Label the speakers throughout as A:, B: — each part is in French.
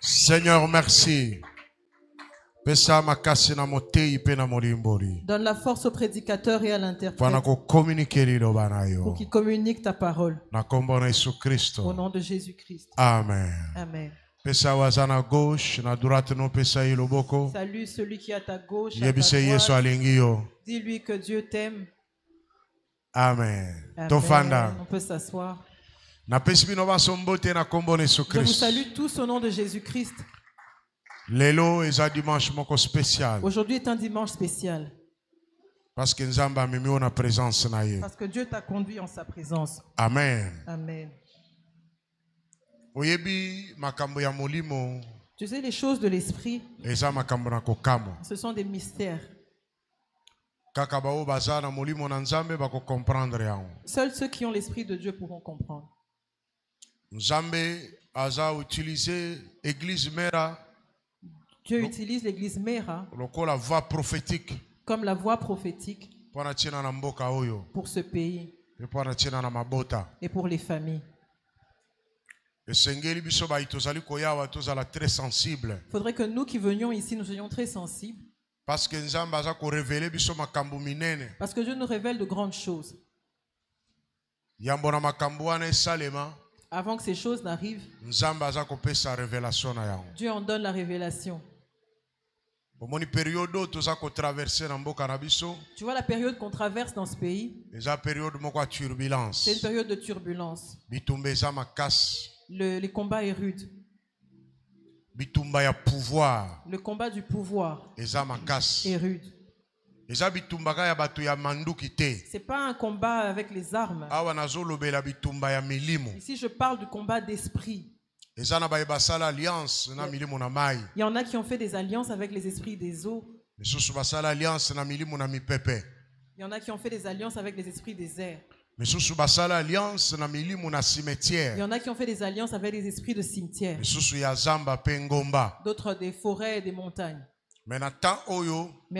A: Seigneur, merci.
B: Donne la force au prédicateur et à l'interprète pour qu'il communique ta parole. Au nom de Jésus-Christ.
A: Amen.
B: Amen.
A: Salut
B: celui qui est à ta gauche, à ta droite. Dis-lui que Dieu t'aime.
A: Amen.
B: Amen. On peut s'asseoir. Je vous salue tous au nom de Jésus-Christ. Aujourd'hui est un dimanche spécial.
A: Parce que
B: Dieu t'a conduit en sa présence.
A: Amen.
B: Amen. Tu sais, les choses de l'esprit, ce sont des mystères. Seuls ceux qui ont l'esprit de Dieu pourront comprendre. Dieu utilise l'église Mera comme la voix prophétique pour ce pays et pour les familles. Il faudrait que nous qui venions ici, nous soyons très sensibles. Parce que Dieu nous révèle de grandes choses. Avant que ces choses n'arrivent, Dieu en donne la révélation. Tu vois la période qu'on traverse dans ce pays? C'est une période de turbulence. Les combats est rude. Le combat du pouvoir est rude. C'est pas un combat avec les armes. Ici je parle du combat d'esprit. Il y en a qui ont fait des alliances avec les esprits des eaux. Il y en a qui ont fait des alliances avec les esprits des airs. Il y en a qui ont fait des alliances avec les esprits de cimetière. D'autres des forêts et des montagnes. Mais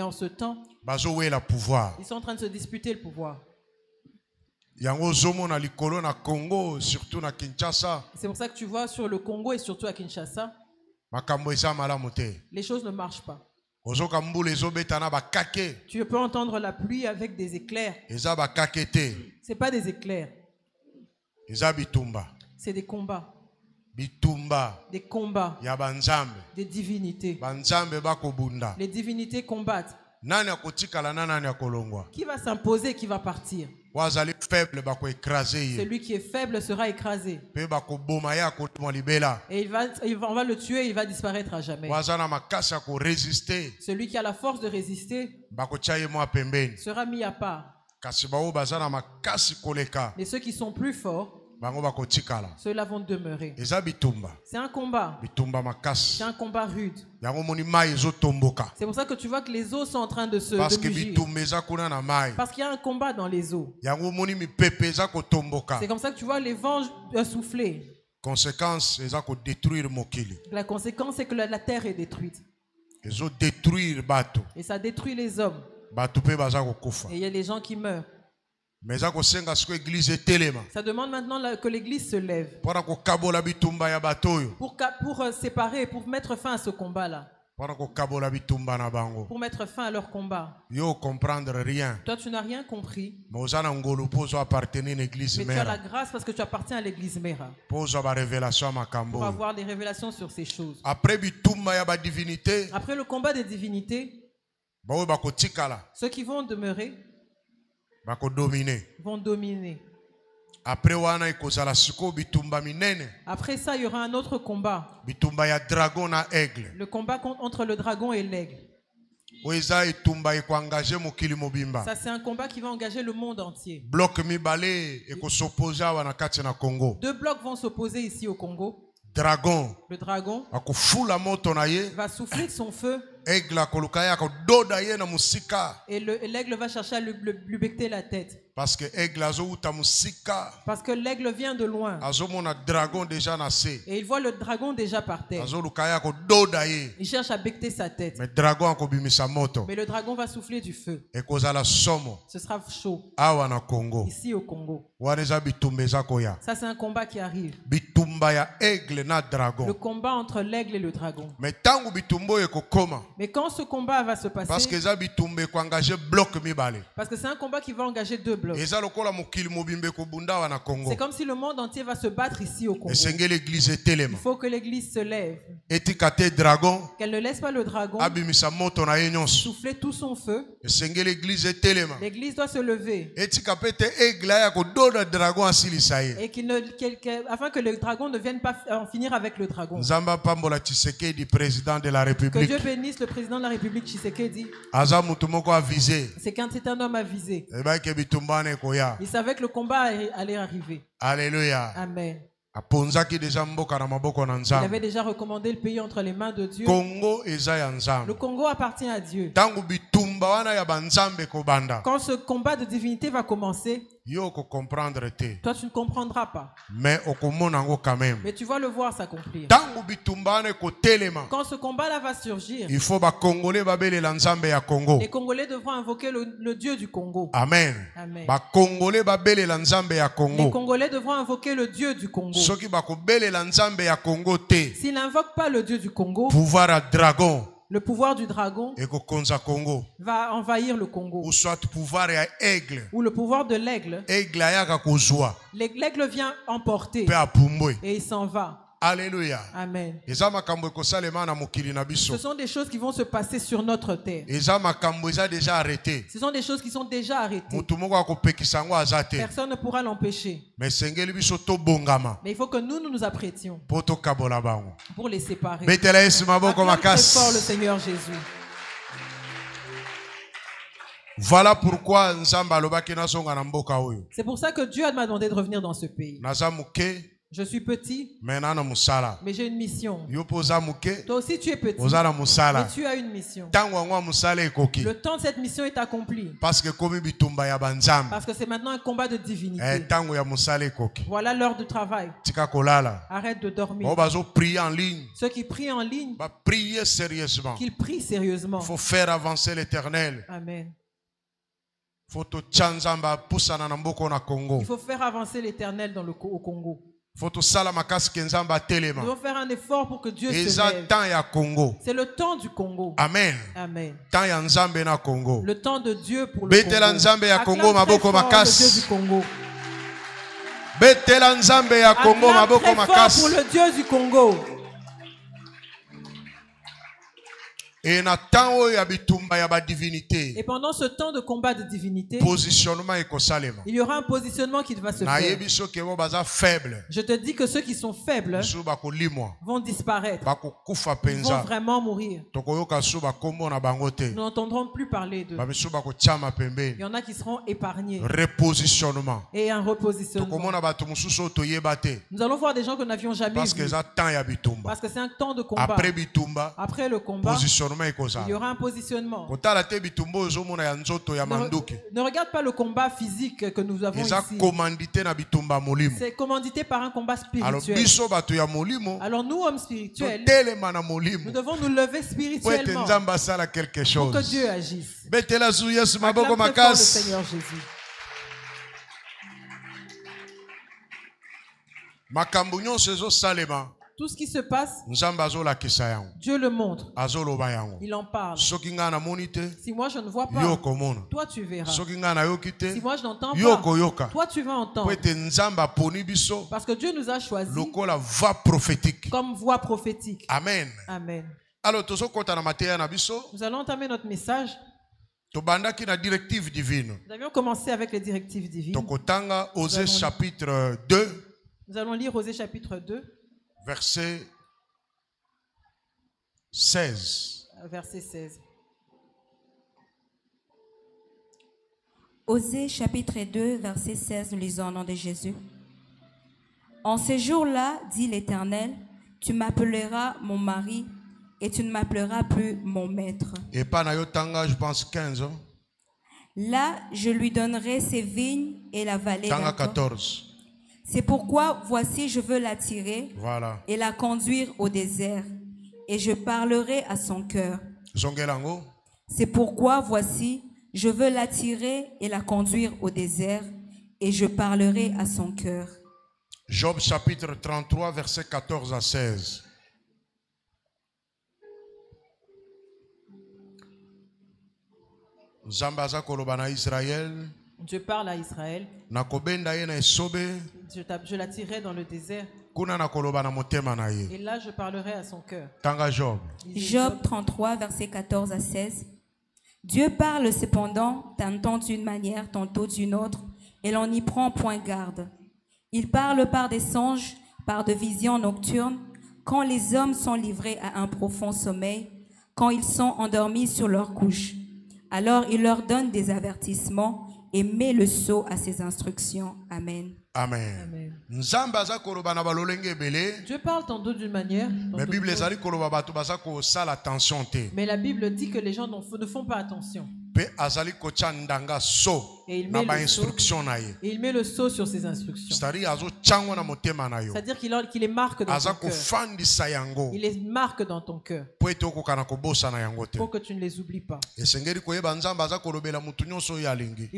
B: en ce temps, ils sont en train de se disputer le pouvoir. C'est pour ça que tu vois sur le Congo et surtout à Kinshasa, les choses ne marchent pas. Tu peux entendre la pluie avec des éclairs. Ce n'est pas des éclairs. C'est des combats. Des combats. Des divinités. Les divinités combattent. Qui va s'imposer, qui va partir? Celui qui est faible sera écrasé. Et on va le tuer et il va disparaître à jamais. Celui qui a la force de résister sera mis à part. Mais ceux qui sont plus forts, ceux-là vont demeurer. C'est un combat. C'est un combat rude. C'est pour ça que tu vois que les eaux sont en train de se mugir. Parce qu'il y a un combat dans les eaux. C'est comme ça que tu vois les vents souffler. La conséquence c'est que la terre est détruite. Et ça détruit les hommes. Et il y a des gens qui meurent. Ça demande maintenant que l'église se lève pour séparer, pour mettre fin à ce combat-là. Pour mettre fin à leur combat. Toi, tu n'as rien compris. Mais tu as la grâce parce que tu appartiens à l'église Mera. Pour avoir des révélations sur ces choses. Après le combat des divinités, ceux qui vont demeurer vont dominer. Après ça, il y aura un autre combat. Le combat entre le dragon et l'aigle. Ça, c'est un combat qui va engager le monde entier. Deux blocs vont s'opposer ici au Congo. Le dragon va souffler de son feu. Et l'aigle va chercher à lui becter la tête.
A: Parce que
B: l'aigle vient de loin. Et il voit le dragon déjà par terre. Il cherche à becqueter sa tête. Mais le dragon va souffler du feu. Ce sera chaud. Ici au Congo. Ça c'est un combat qui arrive. Le combat entre l'aigle et le dragon. Mais quand ce combat va se passer, parce que c'est un combat qui va engager deux blocs. C'est comme si le monde entier va se battre ici au Congo. Il faut que l'église se lève. Qu'elle ne laisse pas le dragon souffler tout son feu. L'église doit se lever. Et afin que le dragon ne vienne pas en finir avec le dragon. Que Dieu bénisse le président de la République Tshisekedi. C'est quand c'est un homme avisé. Il savait que le combat allait arriver.
A: Alléluia.
B: Amen.
A: Il
B: avait déjà recommandé le pays entre les mains de Dieu. Le Congo appartient à Dieu. Quand ce combat de divinité va commencer, toi tu ne comprendras pas. Mais tu vas le voir s'accomplir. Quand ce combat-là va surgir, les Congolais devront invoquer le Dieu du Congo. Amen. Amen. Les Congolais devront invoquer le Dieu du Congo. S'ils n'invoquent pas le Dieu du Congo, le pouvoir du dragon va envahir le Congo. Ou le pouvoir de l'aigle. L'aigle vient emporter et il s'en va.
A: Alléluia.
B: Amen. Ce sont des choses qui vont se passer sur notre terre. Ce sont des choses qui sont déjà arrêtées. Personne ne pourra l'empêcher. Mais il faut que nous nous apprêtions pour les séparer. Acclame très fort le Seigneur Jésus.
A: Voilà pourquoi
B: c'est pour ça que Dieu m'a demandé de revenir dans ce pays. Je suis petit, mais j'ai une mission. Toi aussi tu es petit, mais tu as une mission. Le temps de cette mission est accompli. Parce que c'est maintenant un combat de divinité. Voilà l'heure de travail. Arrête de dormir. Ceux qui prient en ligne, qu'ils prient sérieusement.
A: Il faut faire avancer l'Éternel.
B: Amen. Il faut faire avancer l'Éternel au Congo. Nous devons faire un effort pour que Dieu se lève. C'est le temps du Congo. Amen. Amen. Le temps de Dieu pour le Congo. Acclame très fort le Dieu du Congo. Acclame très fort pour le Dieu du Congo.
A: Et
B: pendant ce temps de combat de divinité, il y aura un positionnement qui va se faire. Je te dis que ceux qui sont faibles vont disparaître. Ils vont vraiment mourir. Nous n'entendrons plus parler d'eux. Il y en a qui seront épargnés.
A: Repositionnement.
B: Et un repositionnement. Nous allons voir des gens que nous n'avions jamais vus. Parce que c'est un temps de combat. Après le combat, il y aura un positionnement. Ne regarde pas le combat physique que nous avons ici. C'est commandité par un combat spirituel. Alors nous, hommes spirituels, nous devons nous lever spirituellement pour que Dieu agisse. Acclame très fort le Seigneur Jésus. Tout ce qui se passe, Dieu le montre. Il en parle. Si moi je ne vois pas, toi tu verras. Si moi je n'entends pas, toi tu vas entendre. Parce que Dieu nous a choisis comme voix prophétique. Amen. Amen.
A: Alors,
B: nous allons entamer notre message. Nous avions commencé avec les directives divines.
A: Osée chapitre 2.
B: Nous allons lire Osée chapitre 2.
A: Verset 16.
B: Verset 16.
C: Osée chapitre 2, verset 16, nous lisons au nom de Jésus. En ces jours-là, dit l'Éternel, tu m'appelleras mon mari et tu ne m'appelleras plus mon maître.
A: Et pas je pense 15 ans.
C: Là, je lui donnerai ses vignes et la vallée
A: Tanga
C: d'Akor.
A: 14.
C: C'est pourquoi, voici, je veux l'attirer
A: Voilà.
C: et la conduire au désert, et je parlerai à son cœur.
A: Zongelango.
C: C'est pourquoi, voici, je veux l'attirer et la conduire au désert, et je parlerai à son cœur.
A: Job chapitre 33, verset 14 à 16. Zambaza kolobana Israël.
B: Dieu parle à Israël. Je l'attirerai dans le désert. Et là, je parlerai à son cœur.
C: Job 33, verset 14 à 16. Dieu parle cependant, tantôt d'une manière, tantôt d'une autre, et l'on n'y prend point garde. Il parle par des songes, par de visions nocturnes, quand les hommes sont livrés à un profond sommeil, quand ils sont endormis sur leur couche. Alors il leur donne des avertissements et met le sceau à ses instructions. Amen.
A: Amen.
B: Dieu parle tantôt d'une manière, tantôt d'une autre. Mais la Bible dit que les gens ne font pas attention. Et il met le sceau sur ses instructions. C'est-à-dire qu'il les marque dans ton cœur. Il les marque dans ton cœur pour que tu ne les oublies pas. Il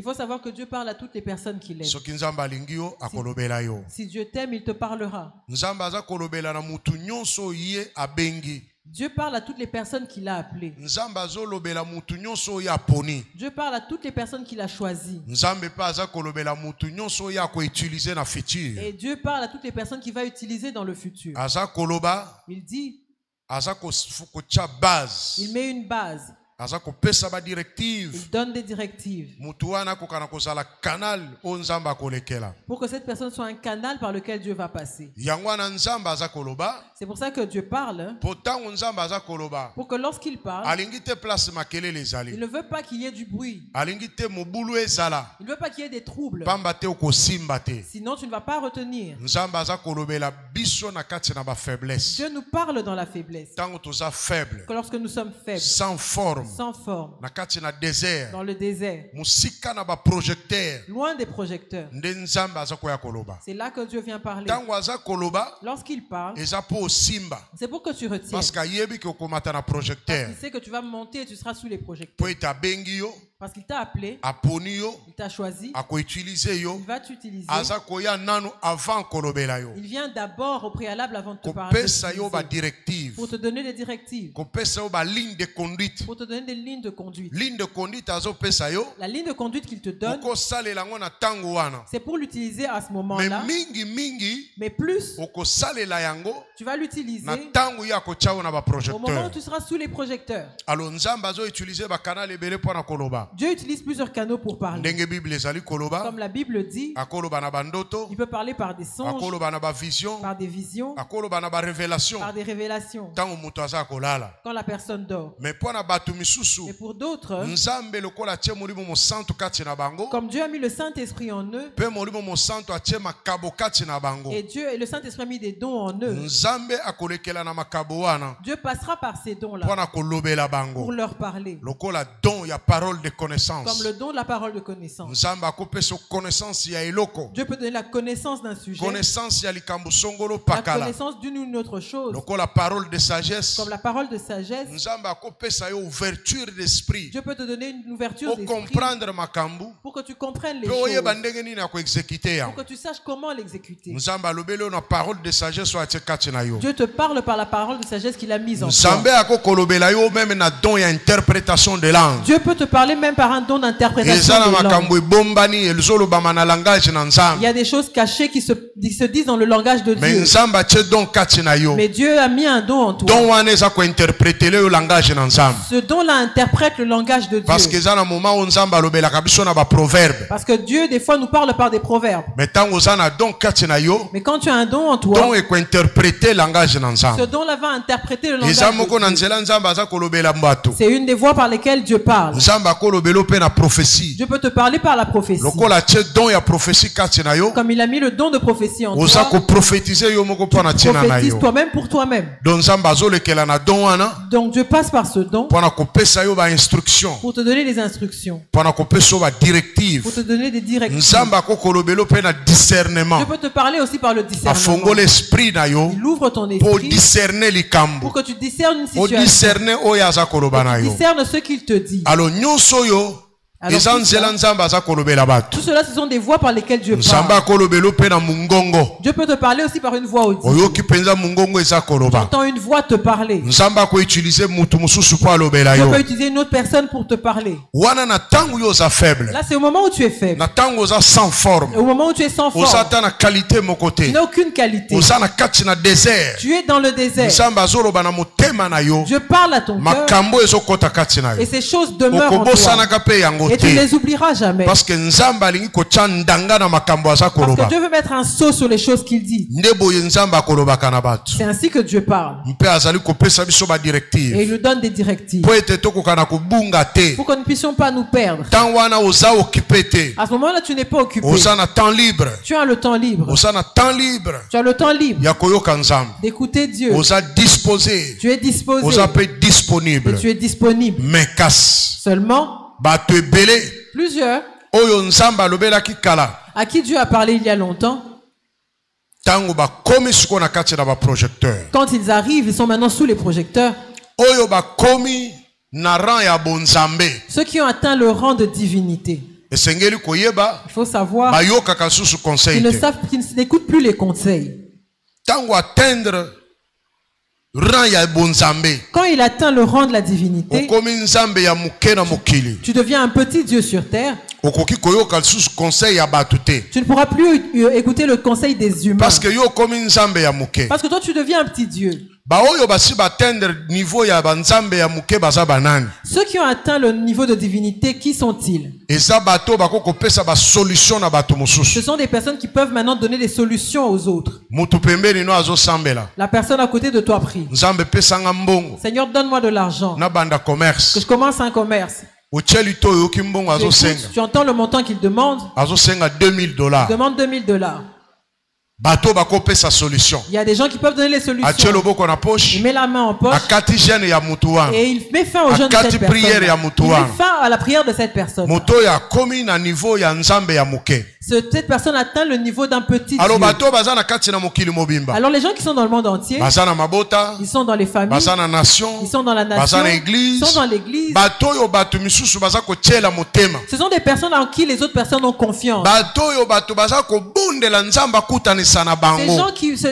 B: faut savoir que Dieu parle à toutes les personnes qu'il aime. Si Dieu t'aime, il te parlera. Dieu parle à toutes les personnes qu'il a appelées. Dieu parle à toutes les personnes qu'il a choisies. Et Dieu parle à toutes les personnes qu'il va utiliser dans le futur. Il dit, il met une base. Il donne des directives pour que cette personne soit un canal par lequel Dieu va passer. C'est pour ça que Dieu parle, pour que lorsqu'il parle, il ne veut pas qu'il y ait du bruit. Il ne veut pas qu'il y ait des troubles. Sinon tu ne vas pas retenir. Dieu nous parle dans la faiblesse. Que lorsque nous sommes faibles, sans forme, dans le désert, loin des projecteurs, c'est là que Dieu vient parler. Lorsqu'il parle, c'est pour que tu retiennes. Parce qu'il sait que tu vas monter et tu seras sous les projecteurs. Parce qu'il t'a appelé, il t'a choisi, il va t'utiliser. Il vient d'abord au préalable avant de te parler, pour te donner des directives, pour te donner des lignes de conduite. La ligne de conduite qu'il te donne, c'est pour l'utiliser à ce moment-là. Mais plus, tu vas l'utiliser au moment où tu seras sous les projecteurs. Dieu utilise plusieurs canaux pour parler. Comme la Bible dit, il peut parler par des songes, par des visions, par des révélations, quand la personne dort. Mais pour d'autres, comme Dieu a mis le Saint-Esprit en eux, et Dieu et le Saint-Esprit a mis des dons en eux, Dieu passera par ces dons-là pour leur parler. Comme le don de la parole de connaissance. Dieu peut donner la connaissance d'un sujet, la connaissance d'une ou une autre chose, comme la parole de sagesse. Dieu peut te donner une ouverture d'esprit pour que tu comprennes les choses, pour que tu saches comment l'exécuter. Dieu te parle par la parole de sagesse qu'il a mise en toi. Dieu peut te parler même par un don d'interprétation de langue. Il y a des choses cachées qui se disent dans le langage de Dieu. Mais Dieu a mis un don en toi. Ce don-là interprète le langage de Dieu. Parce que Dieu des fois nous parle par des proverbes. Mais quand tu as un don en toi, ce don-là va interpréter le langage de Dieu. C'est une des voies par lesquelles Dieu parle. Dieu peut te parler par la prophétie. Comme il a mis le don de prophétie prophétie en toi. Tu prophétises toi-même pour toi-même. Donc Dieu passe par ce don pour te donner des instructions, pour te donner des directives. Dieu peut te parler aussi par le discernement. Il ouvre ton esprit pour que tu discernes une situation, pour que tu discernes ce qu'il te dit. Alors, tout cela, ce sont des voix par lesquelles Dieu parle. Dieu peut te parler aussi par une voix audible. J'entends une voix te parler. Dieu peut utiliser une autre personne pour te parler. Là, c'est au moment où tu es faible. Au moment où tu es sans force. Tu n'as aucune qualité. Tu es dans le désert. Dieu parle à ton cœur. Et ces choses demeurent en toi. Et tu ne les oublieras jamais. Parce que Dieu veut mettre un sceau sur les choses qu'il dit. C'est ainsi que Dieu parle. Et il nous donne des directives. Pour que nous ne puissions pas nous perdre. À ce moment-là, tu n'es pas occupé. Tu as le temps libre. Tu as le temps libre d'écouter Dieu. Tu es disposé. Et tu es disponible. Seulement plusieurs à qui Dieu a parlé il y a longtemps, quand ils arrivent, ils sont maintenant sous les projecteurs. Ceux qui ont atteint le rang de divinité, il faut savoir qu'ils n'écoutent plus les conseils. Quand il atteint le rang de la divinité, tu deviens un petit Dieu sur terre. Tu ne pourras plus écouter le conseil des humains. Parce que toi tu deviens un petit Dieu. Ceux qui ont atteint le niveau de divinité, qui sont-ils? Ce sont des personnes qui peuvent maintenant donner des solutions aux autres. La personne à côté de toi prie: Seigneur, donne-moi de l'argent, que je commence un commerce. Tu entends le montant qu'il demande. Il demande $2000. Il y a des gens qui peuvent donner les solutions. Il met la main en poche et il met fin au jeûne de cette personne. Il met fin à la prière de cette personne. Cette personne atteint le niveau d'un petit Dieu. Alors les gens qui sont dans le monde entier, ils sont dans les familles, ils sont dans la nation, ils sont dans l'église. Ce sont des personnes en qui les autres personnes ont confiance. Ces gens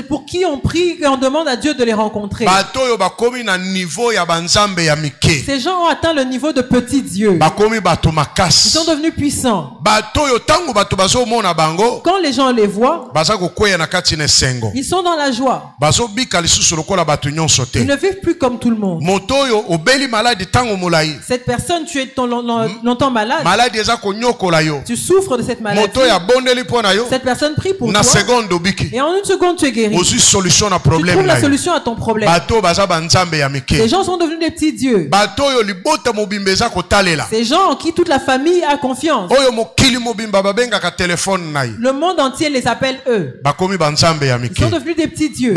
B: pour qui on prie et on demande à Dieu de les rencontrer. Ces gens ont atteint le niveau de petit Dieu. Ils sont devenus puissants. Quand les gens les voient, ils sont dans la joie. Ils ne vivent plus comme tout le monde. Cette personne, tu es longtemps malade. Tu souffres de cette maladie. Cette personne prie pour toi. Et en une seconde, tu es guéri. Tu trouves la solution à ton problème. Les gens sont devenus des petits dieux. Ces gens en qui toute la famille a confiance. Le monde entier les appelle eux. Ils sont devenus des petits dieux.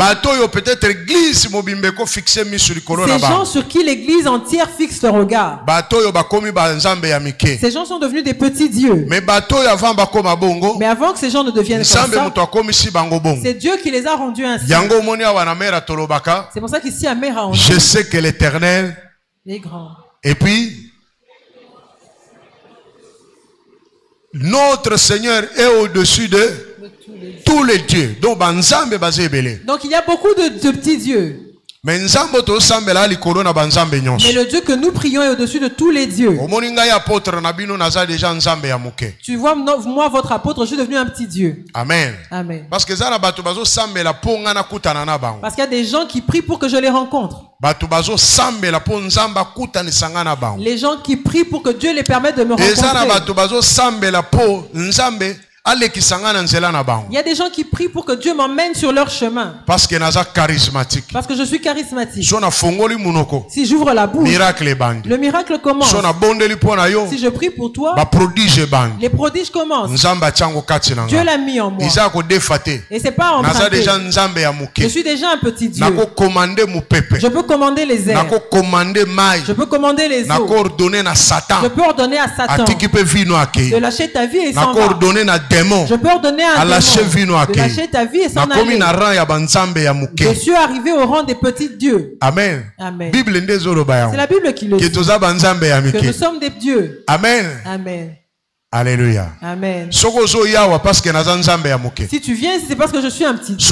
B: Ces gens sur qui l'église entière fixe le regard. Ces gens sont devenus des petits dieux. Mais avant que ces gens ne deviennent comme ça, c'est Dieu qui les a rendus ainsi. C'est pour ça qu'ici à Mera,
A: je sais que l'Éternel
B: est grand.
A: Et puis notre Seigneur est au-dessus de tous les dieux. Donc
B: il y a beaucoup de petits dieux. Mais le Dieu que nous prions est au-dessus de tous les dieux. Tu vois, moi, votre apôtre, je suis devenu un petit Dieu.
A: Amen.
B: Amen. Parce qu'il y a des gens qui prient pour que je les rencontre. Les gens qui prient pour que Dieu les permette de me rencontrer. Il y a des gens qui prient pour que Dieu m'emmène sur leur chemin.
A: Parce que
B: je suis charismatique. Si j'ouvre la bouche, le miracle commence. Si je prie pour toi, les prodiges commencent. Dieu l'a mis en moi. Et c'est pas emprunté. Je suis déjà un petit Dieu. Je peux commander les airs. Je peux commander les eaux. Je peux ordonner à Satan de lâcher ta vie et s'en va. Je peux ordonner à un démon de lâcher ta vie et s'en aller. Je suis arrivé au rang des petits dieux.
A: Amen.
B: Amen. C'est la Bible qui le dit. Que nous sommes des dieux.
A: Amen.
B: Amen.
A: Alléluia.
B: Amen. Si tu viens, c'est parce que je suis un petit Dieu.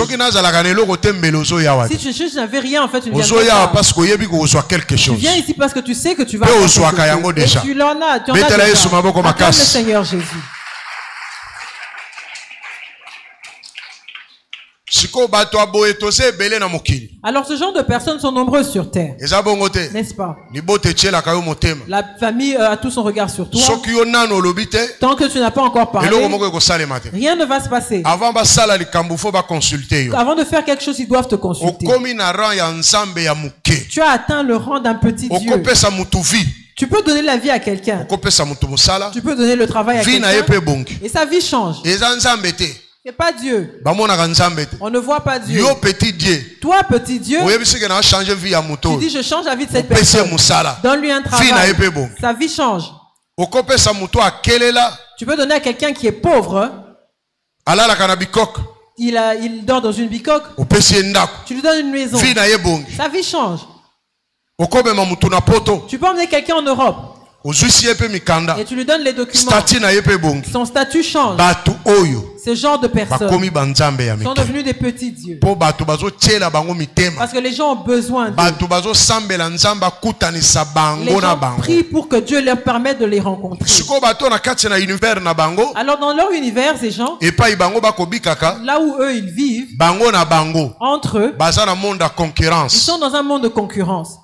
B: Si je n'avais rien, en fait, tu ne viens pas. Tu viens ici parce que tu sais que tu vas avoir quelque chose. Et tu en as. Tu en as déjà. Acclame le Seigneur Jésus. Alors ce genre de personnes sont nombreuses sur terre. N'est-ce pas? La famille a tout son regard sur toi. Tant que tu n'as pas encore parlé, rien ne va se passer. Avant de faire quelque chose, ils doivent te consulter. Tu as atteint le rang d'un petit Dieu. Tu peux donner la vie à quelqu'un. Tu peux donner le travail à quelqu'un. Et sa vie change. C'est pas Dieu. On ne voit pas Dieu. Toi, petit Dieu, tu dis je change la vie de cette personne. Donne-lui un travail. Sa vie change. Tu peux donner à quelqu'un qui est pauvre. Il dort dans une bicoque. Tu lui donnes une maison. Sa vie change. Tu peux emmener quelqu'un en Europe. Et tu lui donnes les documents. Son statut change. Ce genre de personnes sont devenus des petits dieux. Parce que les gens ont besoin d'eux. Les gens prient pour que Dieu leur permette de les rencontrer. Alors dans leur univers, ces gens, là où eux ils vivent, entre eux, ils sont dans un monde de concurrence.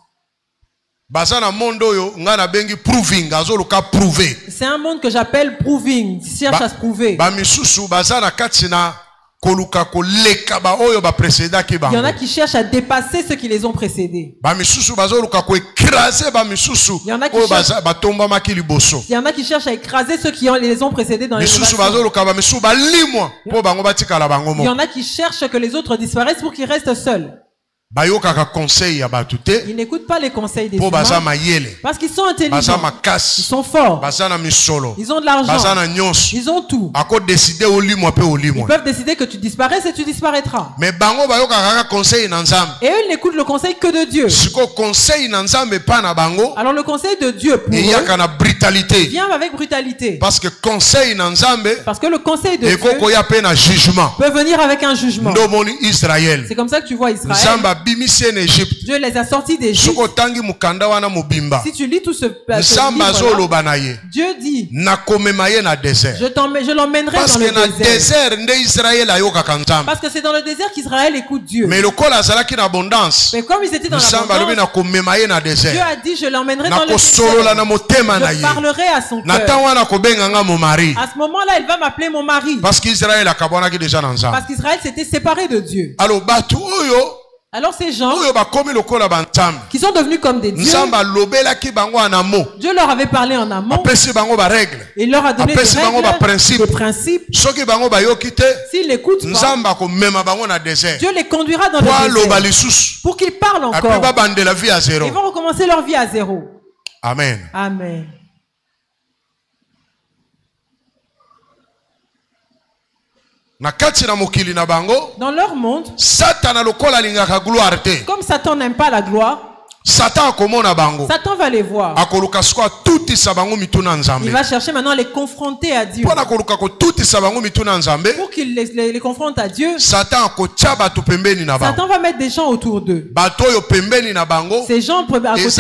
B: C'est un monde que j'appelle proving. Ils cherchent à se prouver. Il y en a qui cherchent à dépasser ceux qui les ont précédés. Il y en a qui cherchent à écraser ceux qui les ont précédés dans les élévations. Il y en a qui cherchent que les autres disparaissent pour qu'ils restent seuls. Ils n'écoutent pas les conseils des humains parce qu'ils sont intelligents, ils sont forts, ils ont de l'argent, ils ont tout. Ils peuvent décider que tu disparaisses et tu disparaîtras. Et eux, ils n'écoutent le conseil que de Dieu. Alors le conseil de Dieu pour eux vient avec brutalité. Parce que le conseil de Dieu peut venir avec un jugement. C'est comme ça que tu vois Israël. Dieu les a sortis d'Égypte. Si tu lis tout ce livre, Dieu dit je l'emmènerai dans le désert. Parce que c'est dans le désert qu'Israël écoute Dieu. Mais comme ils étaient dans l'abondance, Dieu a dit je l'emmènerai dans le désert. Je parlerai à son cœur. À ce moment-là, il va m'appeler mon mari. Parce qu'Israël s'était séparé de Dieu. Alors ces gens qui sont devenus comme des dieux, Dieu leur avait parlé en amont. Il leur a donné des règles, des principes. S'ils l'écoutent pas, Dieu les conduira dans le désert pour qu'ils parlent encore. Ils vont recommencer leur vie à zéro.
A: Amen.
B: Amen. Dans leur monde, comme Satan n'aime pas la gloire, Satan va les voir. Il va chercher maintenant à les confronter à Dieu. Pour qu'il les confronte à Dieu, Satan va mettre des gens autour d'eux. Ces gens à côté d'eux,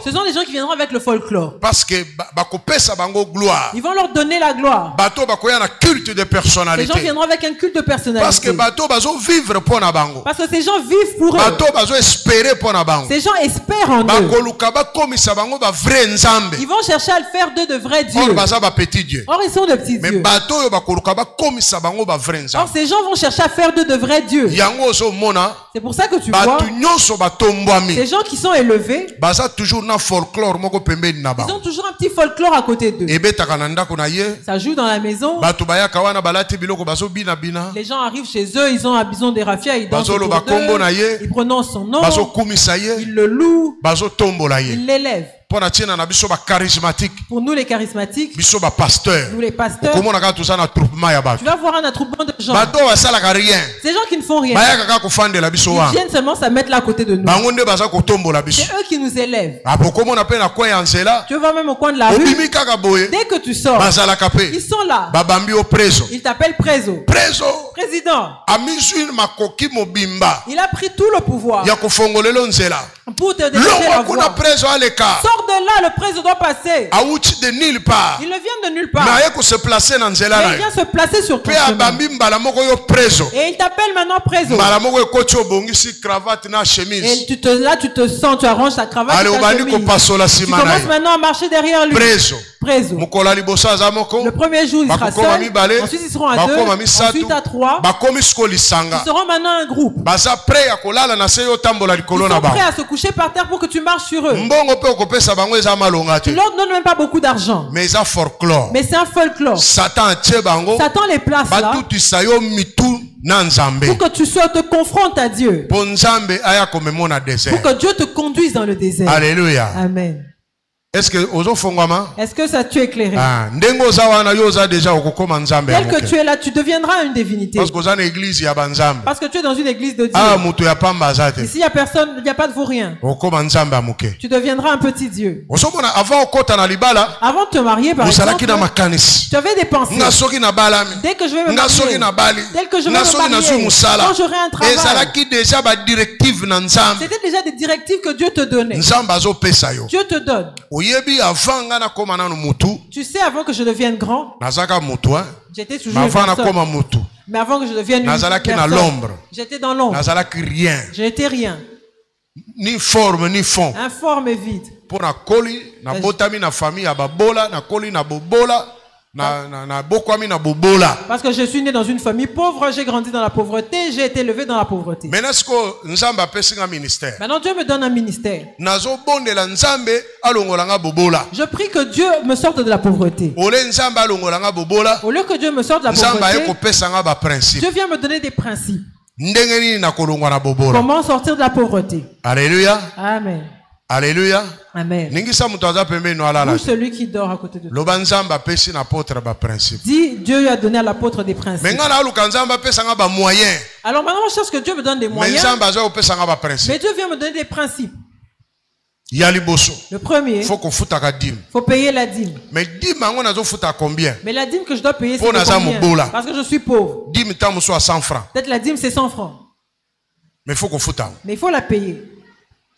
B: ce sont des gens qui viendront avec le folklore. Parce que ils vont leur donner la gloire. Ces gens viendront avec un culte de personnalité. Parce que ces gens vivent pour eux. Ces gens espèrent en eux. Ils vont chercher à le faire d'eux de vrais dieux. Or, ils sont de petits dieux. Or, ces gens vont chercher à faire d'eux de vrais dieux. C'est pour ça que tu vois, ces gens qui sont élevés, ils ont toujours un petit folklore à côté d'eux. Ça joue dans la maison. Les gens arrivent chez eux, ils ont des rafias, ils dansent autour d'eux, ils prononcent son nom, ils le louent, ils l'élèvent. Pour nous les charismatiques, nous les pasteurs, tu vas voir un attroupement de gens. Ces gens qui ne font rien, ils viennent seulement se mettre là à côté de nous. C'est eux qui nous élèvent. Tu vas même au coin de la rue, dès que tu sors, ils sont là. Ils t'appellent Prézo. Président. Il a pris tout le pouvoir pour te décider la voie. Sors de là, le Prézo doit passer. Il ne vient de nulle part. Mais il vient se placer sur ton chemin. Et il t'appelle maintenant Prézo. Et là tu te sens, tu arranges ta cravate et ta chemise. Tu commences maintenant à marcher derrière lui. Prézo. Le premier jour, il sera seul. Ensuite, ils seront à deux. Ensuite, à trois. Ils seront maintenant un groupe. Ils sont prêts à se coucher par terre pour que tu marches sur eux. Tu leur donnes même pas beaucoup d'argent. Mais c'est un folklore. Satan les place là pour que tu te confrontes à Dieu. Pour que Dieu te conduise dans le désert.
A: Alléluia.
B: Amen.
A: Est-ce que
B: ça tu es éclairé? Tel que tu es là, tu deviendras une divinité. Parce que tu es dans une église de Dieu. Ici, il n'y a personne, il n'y a pas de vaurien. Tu deviendras un petit Dieu. Avant de te marier, par exemple, tu avais des pensées. Dès que je vais me marier, dès que je vais me marier, quand j'aurai un travail, c'était déjà des directives que Dieu te donnait. Dieu te donne. Tu sais, avant que je devienne grand, j'étais toujours une personne. Mais avant que je devienne une personne, j'étais dans l'ombre. J'étais rien.
A: Ni forme, ni fond.
B: Informe et vide. Parce que je suis né dans une famille pauvre, j'ai grandi dans la pauvreté, j'ai été élevé dans la pauvreté. Maintenant Dieu me donne un ministère. Je prie que Dieu me sorte de la pauvreté. Au lieu que Dieu me sorte de la pauvreté, Dieu vient me donner des principes. Comment sortir de la pauvreté?
A: Alléluia.
B: Amen.
A: Alléluia.
B: Amen. Ou celui qui dort à côté de toi. Dis, Dieu a donné à l'apôtre des principes. Alors maintenant, je cherche que Dieu me donne des moyens. Mais Dieu vient me donner des principes. Le premier, il faut payer la dîme. Mais la dîme que je dois payer, c'est combien? Parce que je suis pauvre. Peut-être la dîme, c'est 100 francs. Mais il faut la payer.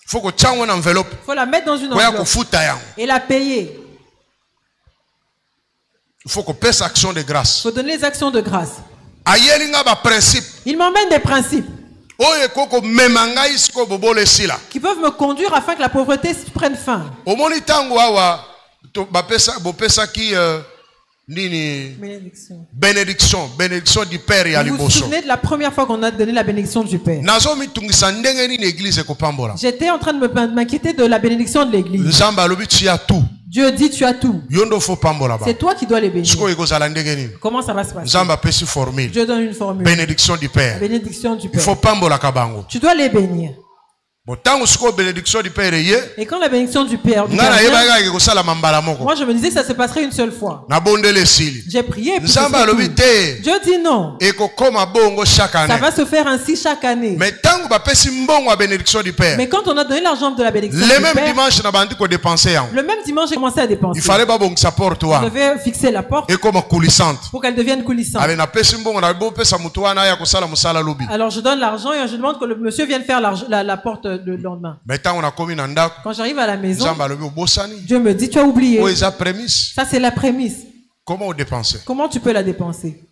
B: Il faut la mettre dans une enveloppe et la payer.
A: Il faut qu'on passe action de grâce.
B: Il faut donner les actions de grâce. Il m'emmène des principes qui peuvent me conduire afin que la pauvreté prenne fin.
A: Bénédiction du Père et à
B: Vous vous souvenez de la première fois qu'on a donné la bénédiction du Père? J'étais en train de m'inquiéter de la bénédiction de l'église. Dieu dit tu as tout. C'est toi qui dois les bénir. Comment ça va se passer? Dieu donne une formule.
A: Bénédiction du Père.
B: Bénédiction du Père. Tu dois les bénir. Et quand la bénédiction du Père moi je me disais que ça se passerait une seule fois. J'ai prié et puis Dieu dit non. Ça va se faire ainsi chaque année. Mais quand on a donné l'argent de la bénédiction du Père, le même dimanche j'ai commencé à dépenser. Je devais fixer la porte pour qu'elle devienne coulissante. Alors je donne l'argent et je demande que le monsieur vienne faire la porte le lendemain. Quand j'arrive à la maison, Dieu me dit tu as oublié. Ça c'est la prémisse.
A: Comment dépenser?
B: Comment tu peux la dépenser?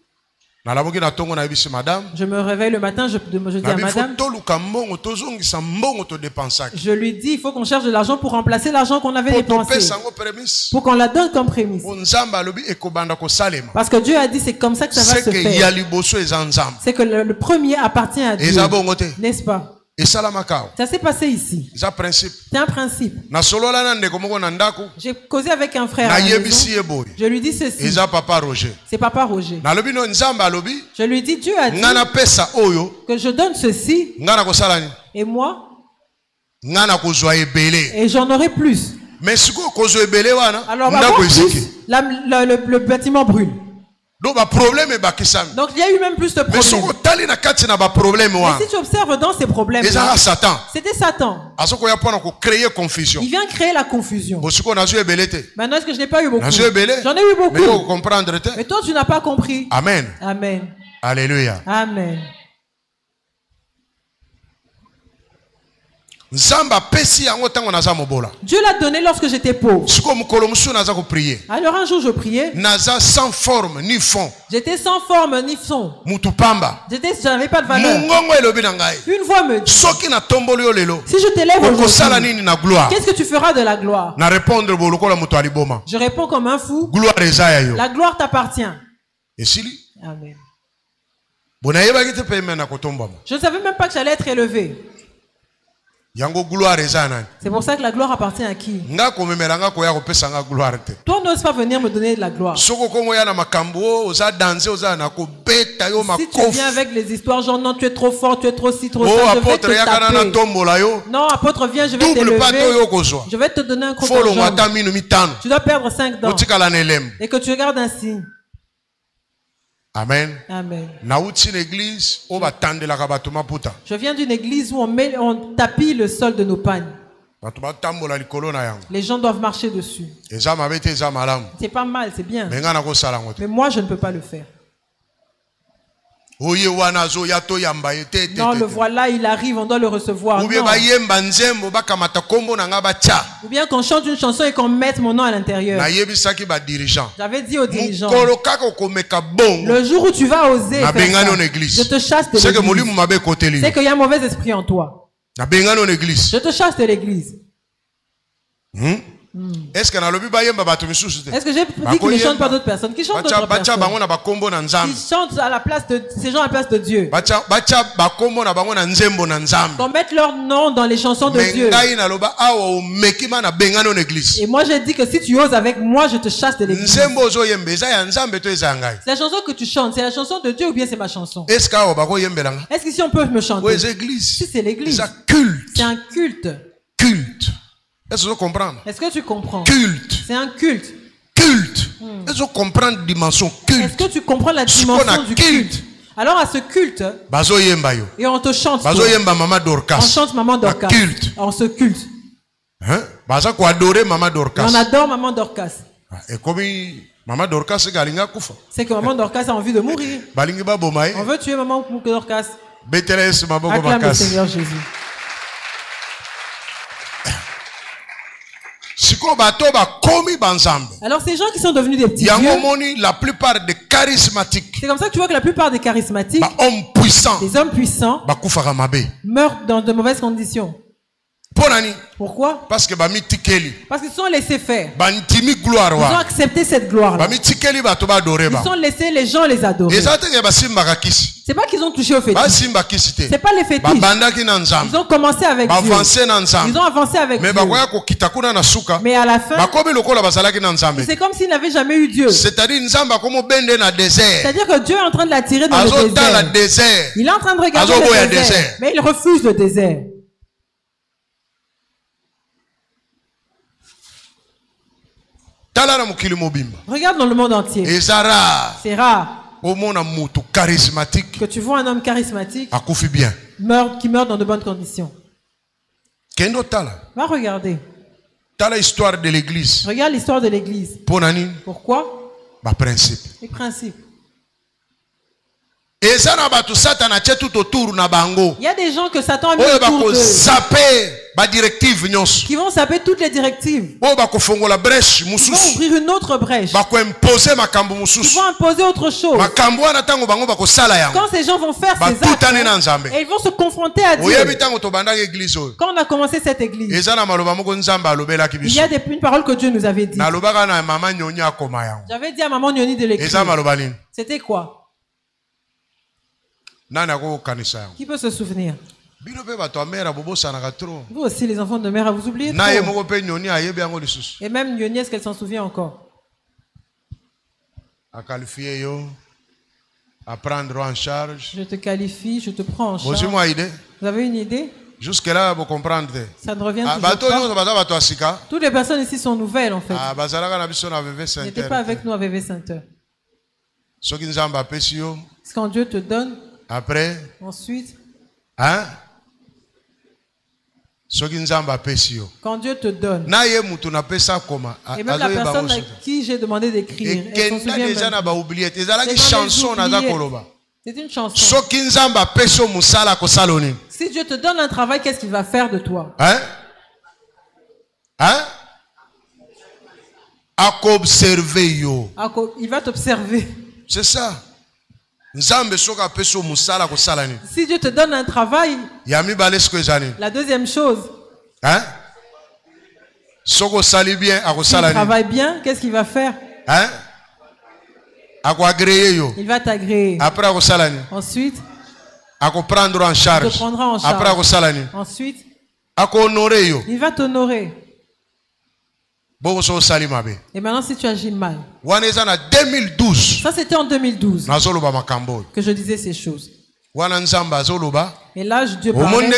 B: Je me réveille le matin, je dis à madame, je lui dis, il faut qu'on cherche de l'argent pour remplacer l'argent qu'on avait dépensé, pour qu'on la donne comme prémisse. Parce que Dieu a dit, c'est comme ça que ça va se faire. C'est que le premier appartient à Dieu, n'est-ce pas? Ça s'est passé ici. C'est un principe. J'ai causé avec un frère. Je lui dis ceci. C'est Papa Roger. Je lui dis, Dieu a dit que je donne ceci. Et moi, et j'en aurai plus. Alors, le bâtiment brûle. Donc il y a eu même plus de problèmes. Mais si tu observes dans ces problèmes, c'était Satan. Il vient créer la confusion. Maintenant, est-ce que je n'ai pas eu beaucoup? J'en ai eu beaucoup. Mais toi, tu n'as pas compris.
A: Amen.
B: Amen.
A: Alléluia.
B: Amen. Dieu l'a donné lorsque j'étais pauvre. Alors un jour je priais.
A: Sans forme ni fond.
B: J'étais sans forme ni fond. Je n'avais pas de valeur. Une voix me dit, si je t'élève aujourd'hui, qu'est-ce que tu feras de la gloire? Je réponds comme un fou. La gloire t'appartient. Amen. Je ne savais même pas que j'allais être élevé. C'est pour ça que la gloire appartient à qui? Toi n'oses pas venir me donner de la gloire. Si tu viens avec les histoires genre non tu es trop fort, tu es trop si, trop ça, je vais te taper. Non apôtre viens, je vais t'élever. Je vais te donner un croc en jambe. Tu dois perdre 5 dents. Et que tu regardes un signe.
A: Amen.
B: Amen.
A: Je
B: viens d'une église où on tapit le sol de nos pagnes. Les gens doivent marcher dessus. C'est pas mal, c'est bien. Mais moi, je ne peux pas le faire. Non, le voilà, il arrive, on doit le recevoir. Ou bien qu'on chante une chanson et qu'on mette mon nom à l'intérieur. J'avais dit aux dirigeants, le jour où tu vas oser faire ça, je te chasse de l'église. C'est qu'il y a un mauvais esprit en toi. Je te chasse de l'église.
A: Est-ce que
B: j'ai dit qu'ils ne chantent pas d'autres personnes? Qui chantent d'autres personnes? Ils chantent à la place de ces gens à la place de Dieu. Qu'on mette leur nom dans les chansons de Dieu. Et moi j'ai dit que si tu oses avec moi, je te chasse de l'église. C'est la chanson que tu chantes, c'est la chanson de Dieu ou bien c'est ma chanson? Est-ce qu'ici on peut me chanter? Si c'est l'église. C'est un culte.
A: Est-ce que tu comprends?
B: Est-ce que tu comprends?
A: Culte.
B: C'est un culte.
A: Est-ce que tu comprends la dimension culte?
B: Est-ce que tu comprends la dimension du culte? Alors à ce culte, et on te chante. On chante Maman Dorcas. On se culte.
A: Hein? Et
B: on adore Maman Dorcas.
A: Et comme Maman Dorcas,
B: c'est que Maman Dorcas a envie de mourir. On veut tuer Maman Dorcas. Acclame le Seigneur Jésus. Alors ces gens qui sont devenus des petits dieux,
A: la plupart des charismatiques,
B: c'est comme ça que tu vois que la plupart des charismatiques, des hommes puissants, meurent dans de mauvaises conditions. Pourquoi? Parce qu'ils sont laissés faire. Ils ont accepté cette gloire-là. Ils ont laissé les gens les adorer. C'est pas qu'ils ont touché au fétiche. C'est pas les fétiches. Ils ont commencé avec Dieu. Ils ont avancé avec Dieu. Mais à la fin, c'est comme s'ils n'avaient jamais eu Dieu. C'est-à-dire que Dieu est en train de l'attirer dans le désert. Il est en train de regarder le désert. Mais il refuse le désert. Regarde dans le monde entier. C'est rare que tu vois un homme charismatique qui meurt dans de bonnes conditions. Va regarder.
A: L'histoire de l'église.
B: Regarde l'histoire de l'église. Pourquoi? Les principes. Il y a des gens que Satan a mis autour d'eux. qui vont saper toutes les directives. Ils vont ouvrir une autre brèche. Ils vont imposer autre chose. Quand ces gens vont faire ces actes, et ils vont se confronter à Dieu. Quand on a commencé cette église, il y a une parole que Dieu nous avait dit. J'avais dit à maman Nyoni de l'écrire. C'était quoi? Qui peut se souvenir? Vous aussi, les enfants de mère, vous oubliez trop. Et même Nyoni, est-ce qu'elle s'en souvient encore?
A: À prendre en charge.
B: Je te qualifie, je te prends en charge. Vous avez une idée?
A: Jusque-là, vous comprenez.
B: Ça ne revient toujours pas. Toutes les personnes ici sont nouvelles, en fait. Ils n'étaient pas avec nous à VV Sainte-Heure. Quand Dieu te donne,
A: après,
B: ensuite,
A: hein?
B: Quand Dieu te donne, et même la personne à qui j'ai demandé d'écrire, c'est une chanson. Si Dieu te donne un travail, qu'est-ce qu'il va faire de toi?
A: Hein? Hein?
B: Il va t'observer.
A: C'est ça.
B: Si Dieu te donne un travail, la deuxième chose,
A: hein? Si
B: tu travailles bien, qu'est-ce qu'il va faire?
A: Hein?
B: Il va t'agréer. Ensuite,
A: il te prendra en charge.
B: Ensuite, il va t'honorer. Et maintenant, si tu agis mal, ça c'était en 2012 que je disais ces choses. Et là, Dieu parlait.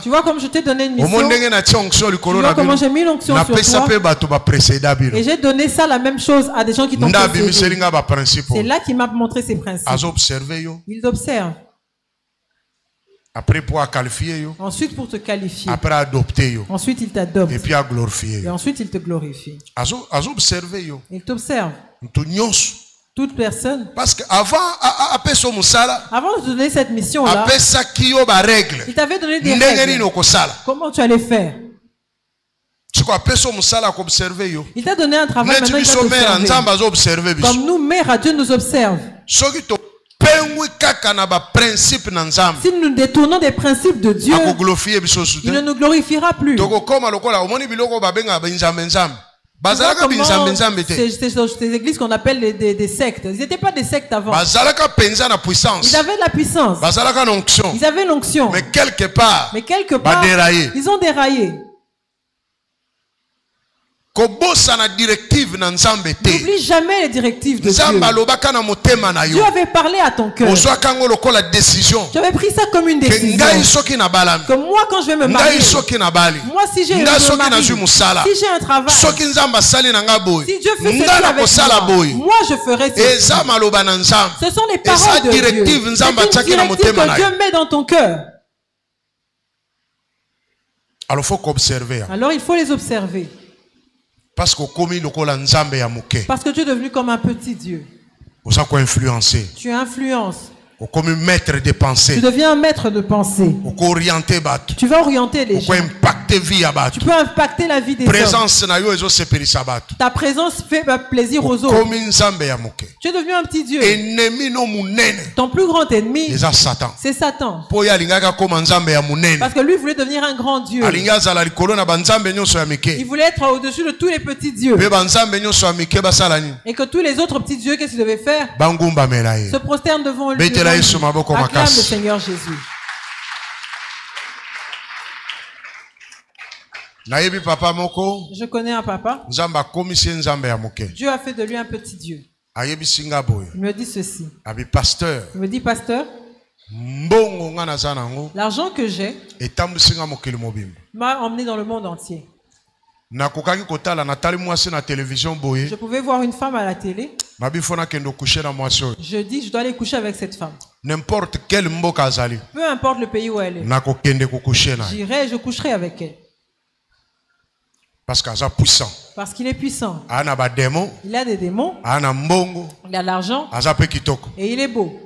B: Tu vois comme je t'ai donné une mission. Tu vois comment j'ai mis l'onction sur toi. Et j'ai donné ça la même chose à des gens qui t'ont précédé. C'est là qu'il m'a montré ses principes. Il t'observe.
A: Après pour qualifier.
B: Ensuite pour te qualifier.
A: Après adopter.
B: Ensuite il t'adopte.
A: Et puis à glorifier.
B: Et ensuite il te glorifie. Il t'observe. Toute personne.
A: Parce qu'avant
B: de donner cette mission-là, il t'avait donné des règles. Comment tu allais faire? Il t'a donné un travail, maintenant il va t'observer. Comme nous, mère, Dieu nous observe. Si nous détournons des principes de Dieu, il ne nous glorifiera plus. Ces églises qu'on appelle des sectes, ils n'étaient pas des sectes avant. Ils avaient de la puissance. Ils avaient l'onction.
A: Mais quelque part,
B: ils ont déraillé. N'oublie jamais les directives de Dieu. Dieu avait parlé à ton cœur. Tu avais pris ça comme une décision. Que moi, quand je vais me marier, moi, si j'ai un mari, si j'ai un travail, si Dieu fait ceci avec moi, je ferai ceci. Ce sont les paroles de Dieu. C'est une directive que Dieu met dans ton cœur. Alors il faut les observer.
A: Parce
B: que tu es devenu comme un petit Dieu. Tu influences. Tu deviens un maître de pensée. Tu vas orienter les gens. Tu peux impacter la vie des hommes. Ta présence fait plaisir aux autres. Tu es devenu un petit Dieu. Ton plus grand ennemi, c'est Satan. Parce que lui voulait devenir un grand Dieu. Il voulait être au-dessus de tous les petits dieux. Et que tous les autres petits dieux, qu'est-ce qu'ils devaient faire? Se prosternent devant lui. Acclame le Seigneur Jésus. Je connais un papa. Dieu a fait de lui un petit Dieu. Il me dit ceci. Il me dit, pasteur, l'argent que j'ai m'a emmené dans le monde entier. Je pouvais voir une femme à la télé. Je dis, je dois aller coucher avec cette femme.
A: N'importe quel mboka.
B: Peu importe le pays où elle est. J'irai et je coucherai avec elle.
A: Parce qu'il est puissant.
B: Parce qu'il est puissant. Il
A: a
B: des démons. Il a de l'argent. Et il est beau.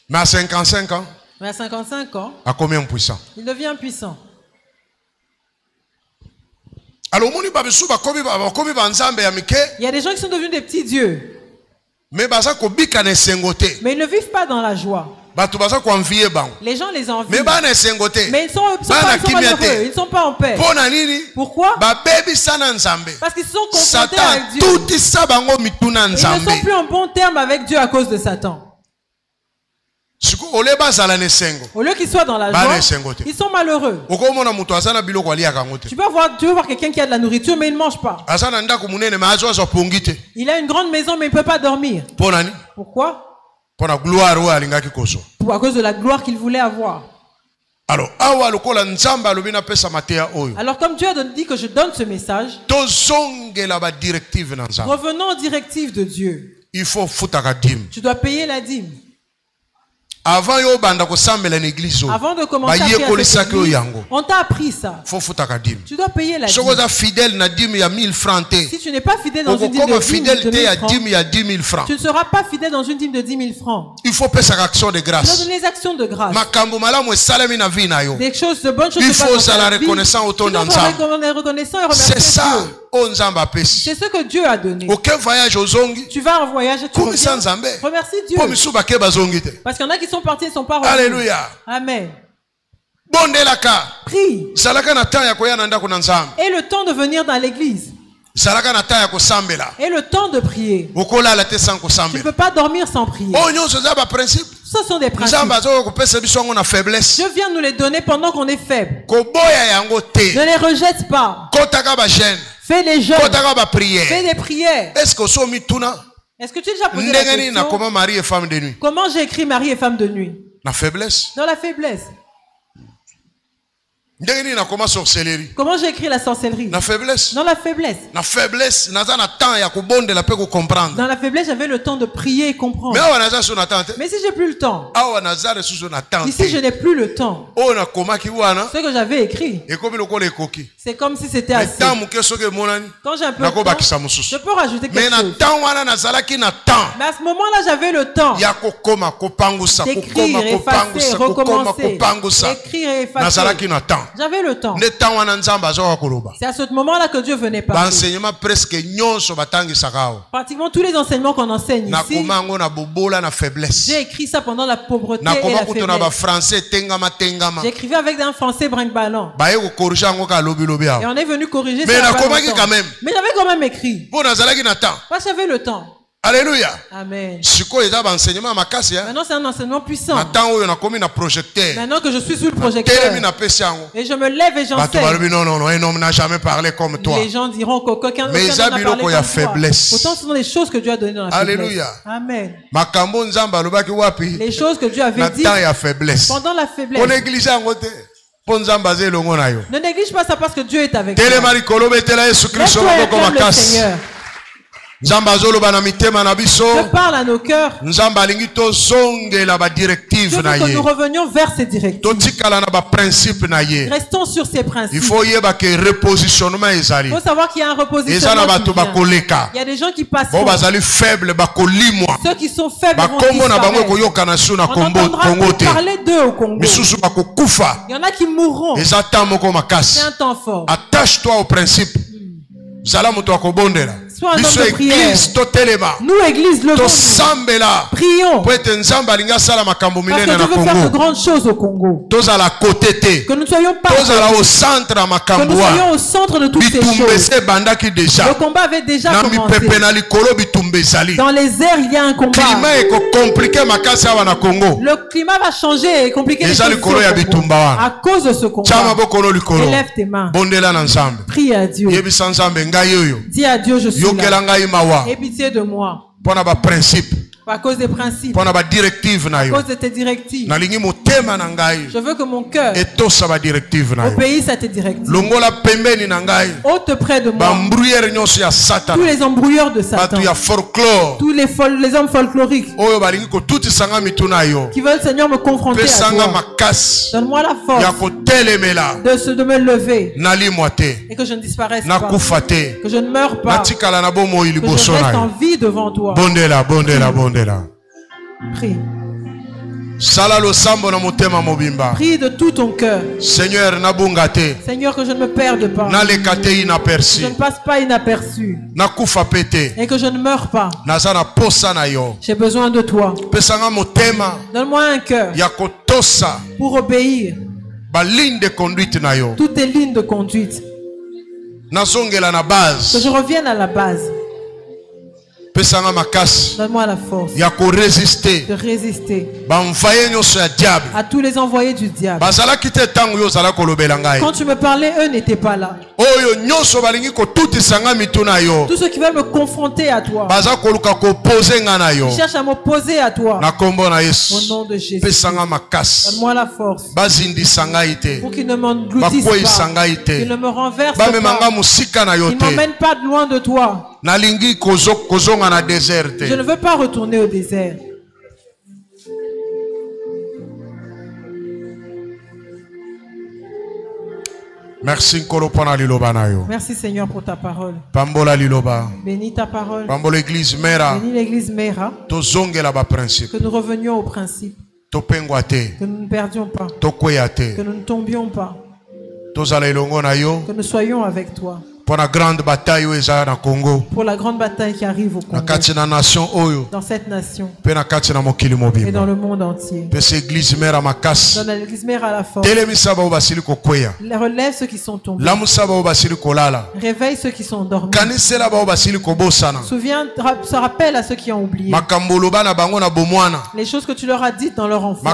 A: Mais à 55 ans.
B: Mais à 55 ans,
A: à combien puissant?
B: Il devient puissant.
A: Alors, il
B: y a des gens qui sont devenus des petits dieux.
A: Mais ils
B: ne vivent pas dans la joie. Les gens les envient. Mais ils sont malheureux. Ils ne sont pas en paix. Pourquoi? Parce qu'ils se sont confrontés avec Dieu. Ils ne sont plus en bon terme avec Dieu à cause de Satan. Au lieu qu'ils soient dans la joie, ils sont malheureux. Tu peux voir quelqu'un qui a de la nourriture mais il ne mange pas. Il a une grande maison mais il ne peut pas dormir. Pourquoi? À cause de la gloire qu'il voulait avoir.
A: Alors
B: comme Dieu a dit que je donne ce message, revenons aux directives de Dieu. Tu dois payer la dîme.
A: Avant de
B: commencer à faire cette église, on t'a appris ça. Tu dois payer la dîme. Si tu n'es pas fidèle dans une dîme de 10 000 francs, tu ne seras pas fidèle dans une dîme de 10 000 francs.
A: Il faut faire sa action de grâce.
B: Tu dois donner les actions de grâce. Des choses de bonnes choses.
A: Il faut la reconnaissance autour d'un
B: C'est
A: ça.
B: C'est ce que Dieu a donné.
A: Aucun voyage aux ongles.
B: Tu vas en voyage, tu reviens. Remercie Dieu. Parce qu'il y en a qui sont partis et ne sont pas revenus.
A: Alléluia.
B: Amen.
A: Prie.
B: Et le temps de venir dans l'église. Et le temps de prier. Tu ne peux pas dormir sans prier. Ce sont des principes. Dieu vient nous les donner pendant qu'on est faible. Ne les rejette pas. Fais des jeûnes. Fais des prières. Est-ce que tu as déjà posé la question? Comment j'ai écrit Marie et femme de nuit?
A: La faiblesse.
B: Dans la faiblesse. Comment j'ai écrit la sorcellerie?
A: La faiblesse.
B: Dans la faiblesse.
A: La faiblesse, dans la
B: faiblesse, j'avais le temps de prier et comprendre. Mais si j'ai plus le temps, ici je n'ai plus le temps. Ce que j'avais écrit, c'est comme si c'était assez. Quand j'ai un peu de temps, je peux rajouter quelque chose. Mais à ce moment-là, j'avais le temps d'écrire, effacer, recommencer. Écrire et effacer. J'avais le temps. C'est à ce moment-là que Dieu venait parler. Pratiquement tous les enseignements qu'on enseigne ici, j'ai écrit ça pendant la pauvreté et la faiblesse. J'écrivais avec un français brinque-ballant. Et on est venu corriger ça. Mais j'avais quand même écrit. Parce que j'avais le temps.
A: Alléluia.
B: Amen.
A: Maintenant
B: c'est un enseignement puissant. Maintenant que je suis sous le projecteur et je me lève et j'enseigne.
A: Non, un homme n'a jamais parlé comme toi.
B: Les gens diront qu'aucun n'en a parlé comme toi. Pourtant ce sont des choses que Dieu a données dans la faiblesse.
A: Alléluia.
B: Amen. Les choses que Dieu avait dit pendant la faiblesse. Ne néglige pas ça parce que Dieu est avec toi. Lève-toi, Seigneur.
A: Je
B: parle à nos cœurs. Dieu veut que nous revenions vers ces directives. Restons sur ces principes.
A: Il faut savoir qu'il y a un repositionnement.
B: Il faut savoir qu'il y a un repositionnement. Il y a des gens qui passent. Ceux qui sont faibles vont disparaître. On entendra parler d'eux au Congo. Il y en a qui mourront. C'est un temps fort.
A: Attache-toi au principe. Sois un homme de prière.
B: Nous, Église, levons-nous. Prions. Parce que Dieu veut faire de grandes choses au Congo. Que nous ne soyons pas que nous soyons au centre de toutes ces choses. Le combat avait déjà commencé. Dans les airs, il y a un combat. Le climat va changer et compliquer les choses à cause de ce combat. Élève tes mains. Prie à Dieu. Dis à Dieu, je suis là. Aie pitié de moi. À cause des principes. À cause de tes directives. Je veux que mon cœur obéisse à tes directives. Ôte près de moi tous les embrouilleurs de Satan. Tous les hommes folkloriques qui veulent, Seigneur, me confronter à toi. Donne-moi la force de me lever et que je ne disparaisse pas, que je ne meure pas, que je reste en vie devant toi. Prie. Prie de tout ton cœur.
A: Seigneur,
B: Seigneur, que je ne me perde pas. Je ne passe pas inaperçu. Et que je ne meurs pas. J'ai besoin de toi. Donne-moi un cœur pour obéir toutes tes lignes de conduite. Que je revienne à la base. Donne-moi la force de résister à tous les envoyés du diable. Quand tu me parlais, eux n'étaient pas là. Tous ceux qui veulent me confronter à toi, ils cherchent à m'opposer à toi. Au nom de Jésus, donne-moi la force pour qu'ils ne m'engloutissent pas, qu'ils ne me renversent pas, qu'ils ne m'emmènent pas de loin de toi. Je ne veux pas retourner au désert.
A: Merci
B: Seigneur pour ta parole. Bénis ta parole.
A: Bénis l'église
B: Mera. Que nous revenions au principe. Que nous ne perdions pas. Que nous ne tombions pas. Que nous soyons avec toi.
A: Pour la grande bataille
B: qui arrive au Congo, dans cette nation et dans le monde entier. Donne à l'église mère à la force. Relève ceux qui sont tombés. Réveille ceux qui sont endormis. Souviens, se rappelle à ceux qui ont oublié les choses que tu leur as dites dans leur enfance,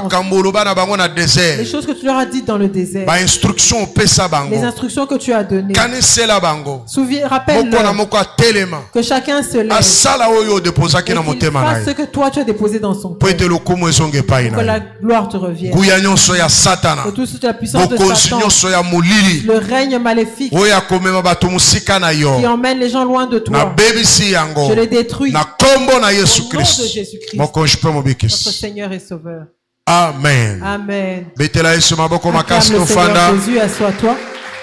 B: les choses que tu leur as dites dans le désert, les instructions que tu as données. Rappelle-leur que chacun se lève et qu'il fasse ce que toi tu as déposé dans son cœur, que la gloire te revienne, que toute la puissance de Satan, le règne maléfique qui emmène les gens loin de toi, je les détruis au nom de Jésus-Christ, notre Seigneur et Sauveur.
A: Amen.
B: Amen.
A: Acclame
B: le Seigneur Jésus, assois-toi.